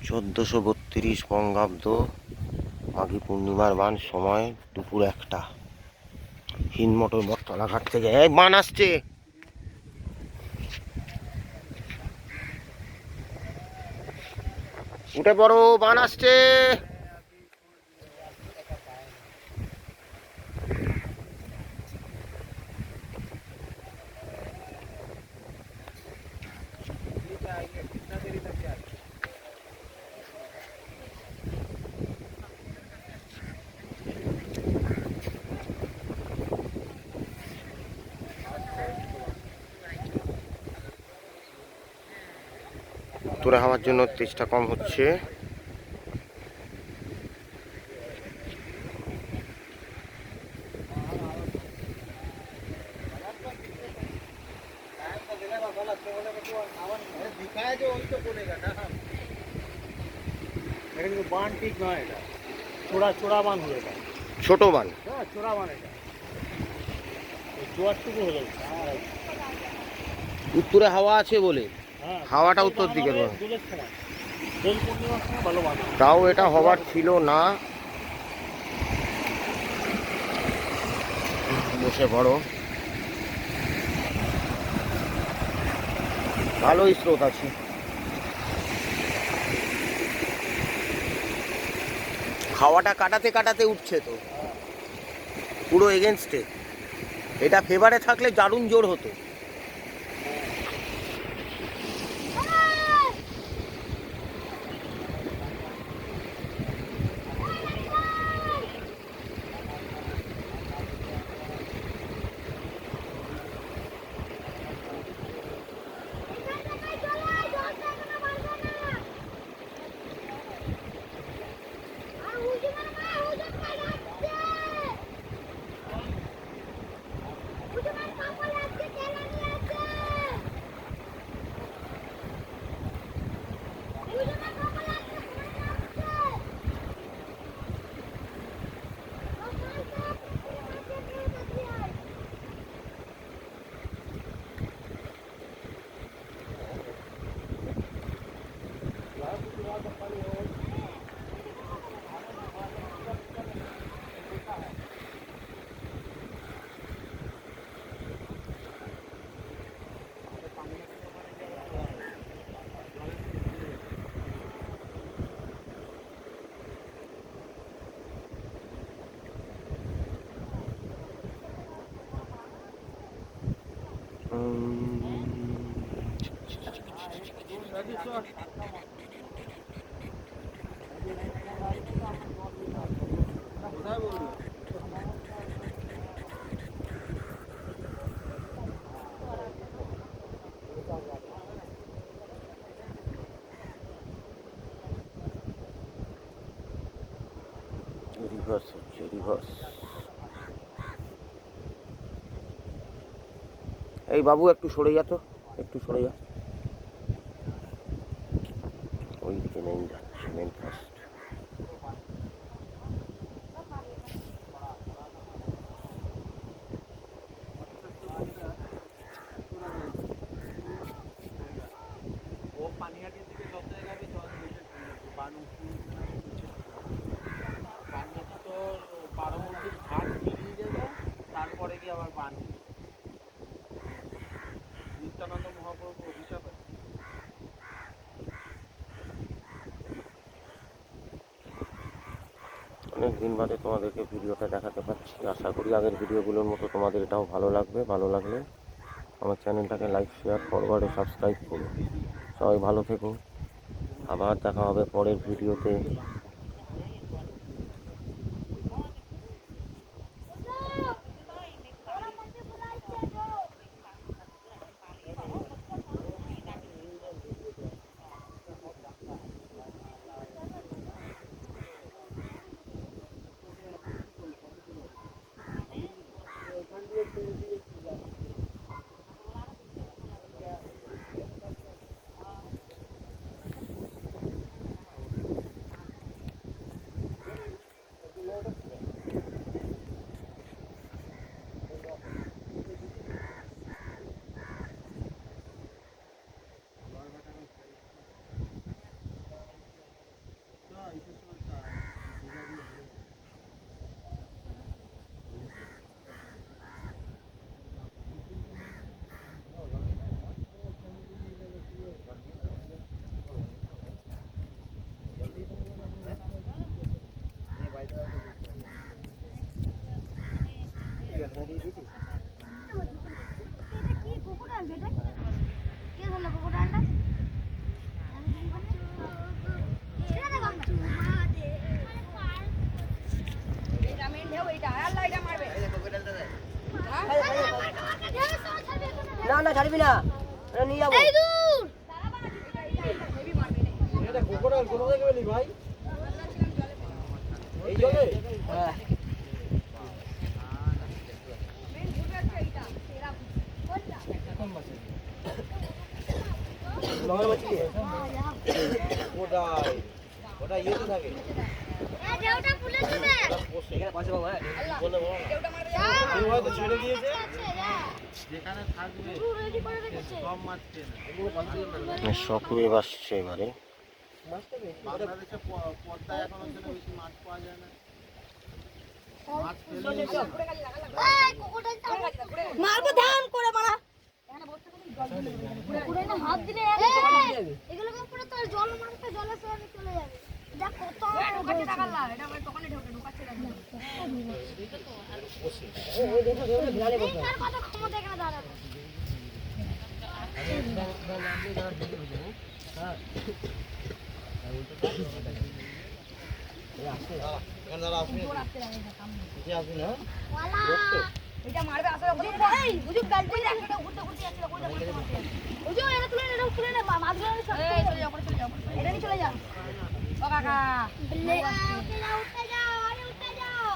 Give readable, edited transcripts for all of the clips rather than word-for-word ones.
1432 বঙ্গাব্দ মাঘী পূর্ণিমার বান, সময় দুপুর 1টা। হিনমোটর বটতলা ঘাট থেকে এই বান আসছে। উঠে পড়ো, বান আসছে। উত্তরে হওয়ার জন্য তেজটা কম হচ্ছে। বান ঠিক নয়, এটা চোরা চোরা বান হয়ে যায়, ছোট বান, চোরা বান। এটা জোয়ারটুকু হলো। উত্তরে হাওয়া আছে বলে হাওয়াটা উত্তর দিকের বান। তাও এটা হবার ছিল না। বসে পড়ো, ভালোই স্রোত আছে। হাওয়াটা কাটাতে কাটাতে উঠছে তো, পুরো এগেনস্টে। এটা ফেভারে থাকলে দারুণ জোর হতো। রিভার্স হচ্ছে, রিভার্স। এই বাবু একটু সরে যা তো, একটু সরে যা। ওই দিকে নেই যাচ্ছে, মেন ফার্স্ট। তারপরে গিয়ে আবার বান নিত্যানন্দ মহাপ্রভু অভিশাপ। অনেক দিন বাদে তোমাদেরকে ভিডিওটা দেখাতে পারছি। আশা করি আগের ভিডিওগুলোর মতো তোমাদের এটাও ভালো লাগবে। ভালো লাগলে আমার চ্যানেলটাকে লাইক, শেয়ার, ফরওয়ার্ড ও সাবস্ক্রাইব করো। সবাই ভালো থেকো, আবার দেখা হবে পরের ভিডিওতে। কি কুকুর বেটা কে ধরলো কুকুরটা না না ছাড়বি না, এটা নিয়ে যাবো। এটা কোকোডাইল কোথা থেকে পেলি ভাই? এই জলে? হ্যাঁ লঙ্গর মাছ কি? কোকোডাইল ওটা ইয়েতে থাকে। ঢেউটা পুলেছে রে এখানে পাশে বাবা, হ্যাঁ বলে বলো কেউ হয়তো ছেড়ে দিয়েছে যেখানে থাকবে রেডি করে রেখেছে সব মাছ চেনে। শকওয়েভ আসছে এবারে। বাংলাদেশে পদ্মায় এখন হচ্ছে না বেশি মাছ পাওয়া যায় না। মাছ এই কুকুরটা মারবো ধান করে মারা কুকুরে না হাত দিলে এগুলোকে পুরো তোর জল মারতে জলের সাথে চলে যাবে দেখ কত ঢোকাচ্ছে টাকালা এটা আমার দোকানে ঢোকাচ্ছে না ওই দেখো ওটা বিড়ালে বসে। তার কত ক্ষমতা এখানে দাঁড়াবে এখানে দাঁড়া আসবে কিছু আসবে না। ওয়ালা এটা মারবে আসলে এই বুঝু গালতে একটা ঘুরতে ঘুরতে যাচ্ছিল বুঝু এটা তুলে নে মাছগুলো এই চলে যাও এটা নিয়ে চলে যাও ও কাকা উঠে যাও আরে উঠে যাও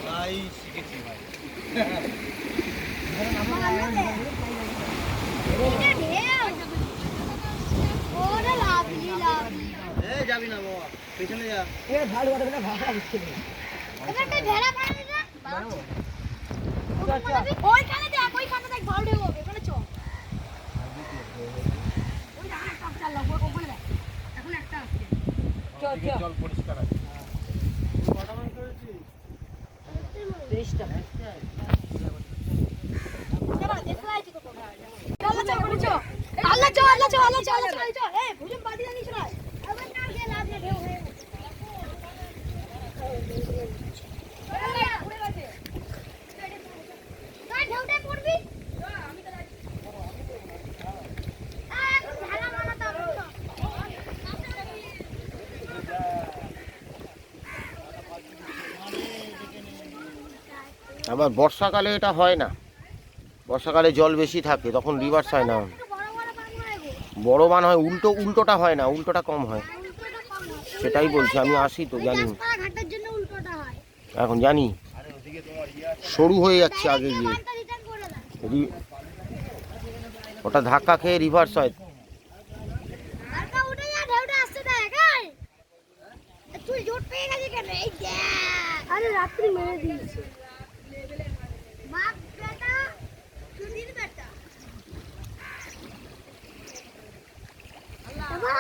নাই শিখেছি ভাই। এই যাবি না বাবা পেছনে যা। এ ভালো কথা না, ভাড়া দিচ্ছে না। ওইখানে দেখ ভালো হবে ওখানে চল ওই জায়গায় সব চাল ওখানে দেখ এখন একটা আসছে চল চল জল পরিষ্কার আছে। কটা মাছ ধরেছিস? 30টা। আবার বর্ষাকালে এটা হয় না, বর্ষাকালে জল বেশি থাকে তখন রিভার্স হয় না, বড় বান হয়, উল্টোটা হয় না, উল্টোটা কম হয়। সেটাই বলছি, আমি আসি তো জানি, ঘাটের জন্য উল্টোটা হয় এখন জানি সরু হয়ে যাচ্ছে আগে গিয়ে, রিটার্ন করে দাও ওটা ধাক্কা খেয়ে রিভার্স হয়। আরটা উঠে যা ঢেউটা আসছে দেখ এই তুই জোট পেয়ে গেছিস কেন এই দেখ আরে রাত্রি মেরে দিয়েছে বাপ বেটা সুদিন বেটা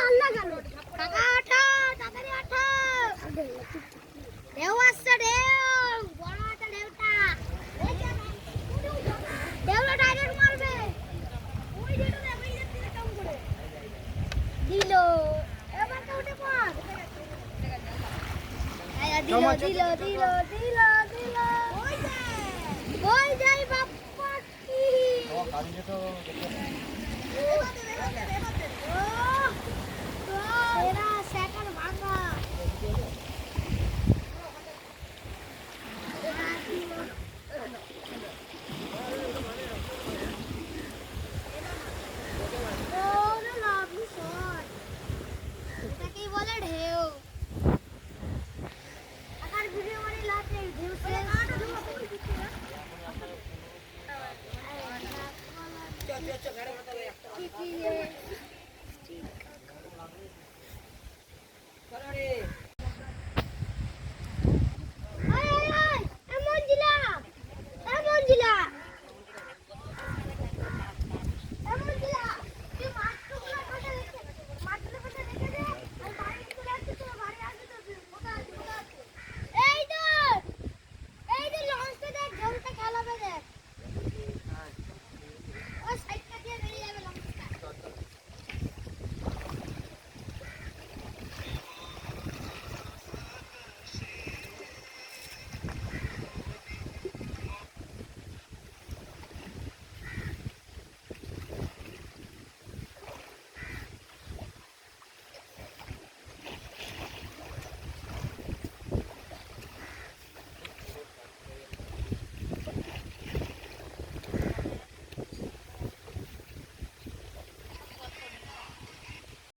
আল্লাহ গেল কাকা ওঠো তাড়াতাড়ি ওঠো ঢেউ আসছে ঢেউ বড় একটা ঢেউটা ঢেউটা ডাইরেক্ট মারবে ওই ঢেউটা আমি দিতে কাম করে দিল এবার তো উঠে পড় দিল ওই যাই বাপ্পা কি এরা